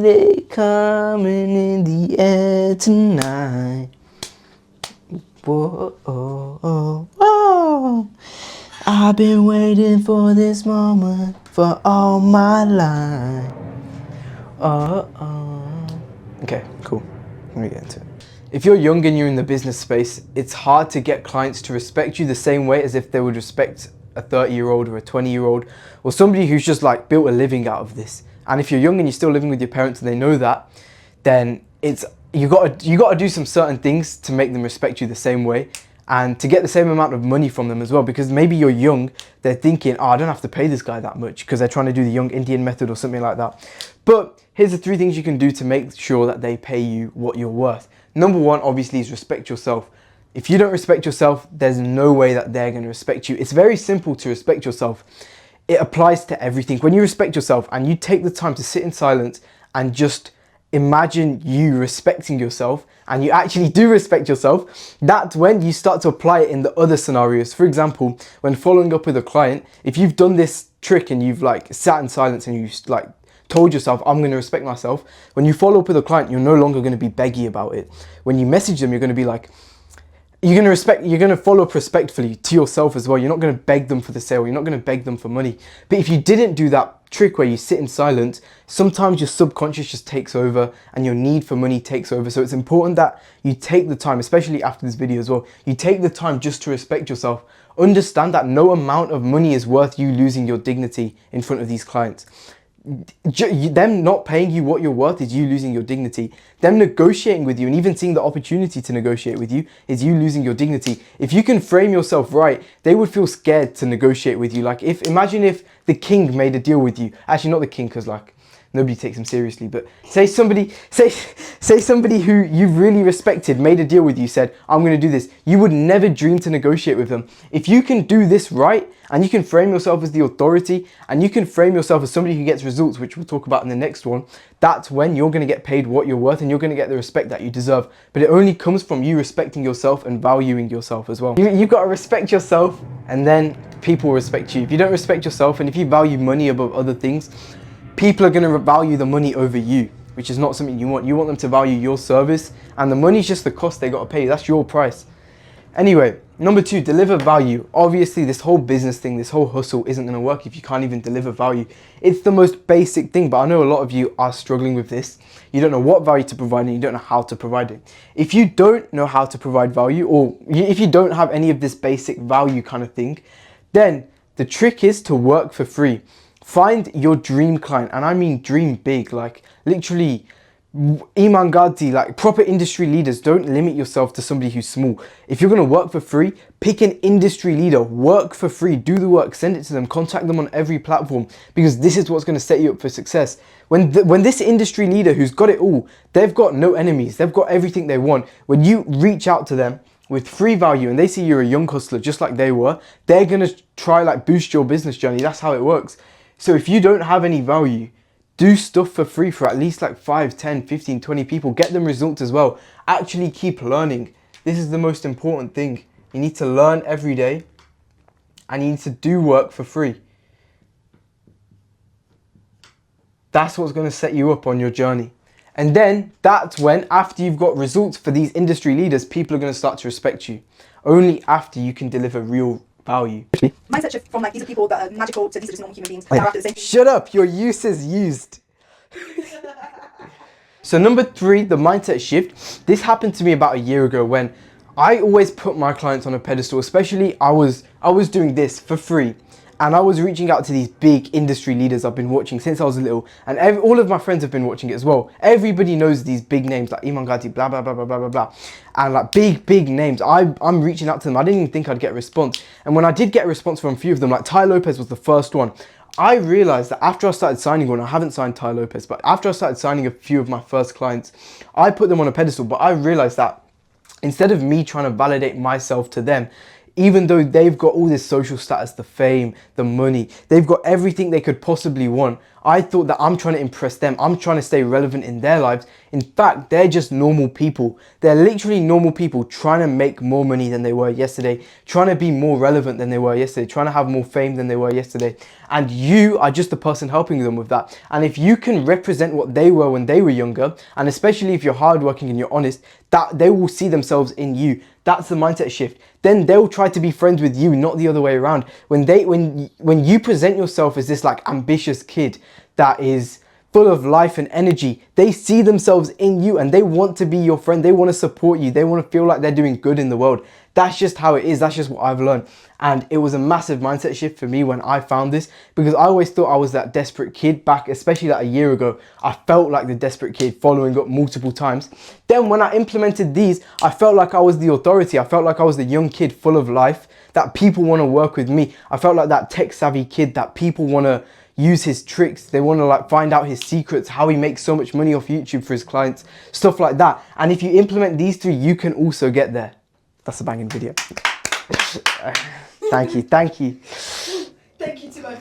They coming in the air tonight. Whoa, oh, oh, oh. I've been waiting for this moment for all my life. Okay, cool. Let me get into it. If you're young and you're in the business space, it's hard to get clients to respect you the same way as if they would respect a 30-year-old or a 20-year-old or somebody who's just like built a living out of this. And if you're young and you're still living with your parents and they know that, then you got to do some certain things to make them respect you the same way and to get the same amount of money from them as well, because maybe you're young, they're thinking, oh, I don't have to pay this guy that much because they're trying to do the young Indian method or something like that. But here's the 3 things you can do to make sure that they pay you what you're worth. Number 1, obviously, is respect yourself. If you don't respect yourself, there's no way that they're going to respect you. It's very simple to respect yourself. It applies to everything. When you respect yourself and you take the time to sit in silence and just imagine you respecting yourself, and you actually do respect yourself, that's when you start to apply it in the other scenarios. For example, when following up with a client, if you've done this trick and you've like sat in silence and you like told yourself, I'm going to respect myself, when you follow up with a client, you're no longer going to be beggy about it. When you message them, you're going to be like, you're going to follow up respectfully to yourself as well. You're not going to beg them for the sale. You're not going to beg them for money. But if you didn't do that trick where you sit in silence, sometimes your subconscious just takes over and your need for money takes over. So it's important that you take the time, especially after this video as well, you take the time just to respect yourself. Understand that no amount of money is worth you losing your dignity in front of these clients. Them not paying you what you're worth is you losing your dignity. Them negotiating with you and even seeing the opportunity to negotiate with you is you losing your dignity. If you can frame yourself right, they would feel scared to negotiate with you. Like imagine if the king made a deal with you. Actually, not the king, because like nobody takes him seriously, but say somebody who you really respected made a deal with you, said, I'm going to do this. You would never dream to negotiate with them. If you can do this right, and you can frame yourself as the authority, and you can frame yourself as somebody who gets results, which we'll talk about in the next one, that's when you're going to get paid what you're worth and you're going to get the respect that you deserve. But it only comes from you respecting yourself and valuing yourself as well. You've got to respect yourself, and then people respect you. If you don't respect yourself, and if you value money above other things, people are going to value the money over you, which is not something you want. You want them to value your service, and the money's just the cost they got to pay. That's your price. Anyway, number 2, deliver value. Obviously, this whole business thing, this whole hustle isn't going to work if you can't even deliver value. It's the most basic thing, but I know a lot of you are struggling with this. You don't know what value to provide and you don't know how to provide it. If you don't know how to provide value, or if you don't have any of this basic value kind of thing, then the trick is to work for free. Find your dream client, and I mean dream big, like literally Iman Gadi, like proper industry leaders. Don't limit yourself to somebody who's small. If you're going to work for free, pick an industry leader, work for free, do the work, send it to them, contact them on every platform, because this is what's going to set you up for success. When this industry leader who's got it all, they've got no enemies, they've got everything they want. When you reach out to them with free value and they see you're a young hustler just like they were, they're going to try like boost your business journey. That's how it works. So if you don't have any value, do stuff for free for at least like 5, 10, 15, 20 people. Get them results as well. Actually keep learning. This is the most important thing. You need to learn every day and you need to do work for free. That's what's going to set you up on your journey. And then that's when, after you've got results for these industry leaders, people are going to start to respect you. Only after you can deliver real value. Mindset shift from like these are people that are magical to these are just normal human beings that are after the same. Shut up, your use is used. So number 3, the mindset shift. This happened to me about a year ago when I always put my clients on a pedestal, especially I was doing this for free. And I was reaching out to these big industry leaders I've been watching since I was little. And all of my friends have been watching it as well. Everybody knows these big names like Iman Gadi, blah, blah, blah, blah, blah, blah, blah. And like big names. I'm reaching out to them. I didn't even think I'd get a response. And when I did get a response from a few of them, like Ty Lopez was the first one. I realized that after I started signing one, I haven't signed Ty Lopez, but after I started signing a few of my first clients, I put them on a pedestal. But I realized that instead of me trying to validate myself to them, even though they've got all this social status, the fame, the money, they've got everything they could possibly want, I thought that I'm trying to impress them. I'm trying to stay relevant in their lives. In fact, they're just normal people. They're literally normal people trying to make more money than they were yesterday, trying to be more relevant than they were yesterday, trying to have more fame than they were yesterday. And you are just the person helping them with that. And if you can represent what they were when they were younger, and especially if you're hardworking and you're honest, that they will see themselves in you. That's the mindset shift. Then they'll try to be friends with you, not the other way around. When you present yourself as this like ambitious kid that is full of life and energy, they see themselves in you and they want to be your friend. They want to support you. They want to feel like they're doing good in the world. That's just how it is. That's just what I've learned. And it was a massive mindset shift for me when I found this, because I always thought I was that desperate kid back, especially like a year ago. I felt like the desperate kid following up multiple times. Then when I implemented these, I felt like I was the authority. I felt like I was the young kid full of life that people want to work with me. I felt like that tech savvy kid that people want to use his tricks. They want to like find out his secrets, how he makes so much money off YouTube for his clients, stuff like that. And if you implement these three, you can also get there. That's a banging video. Thank you. Thank you to both.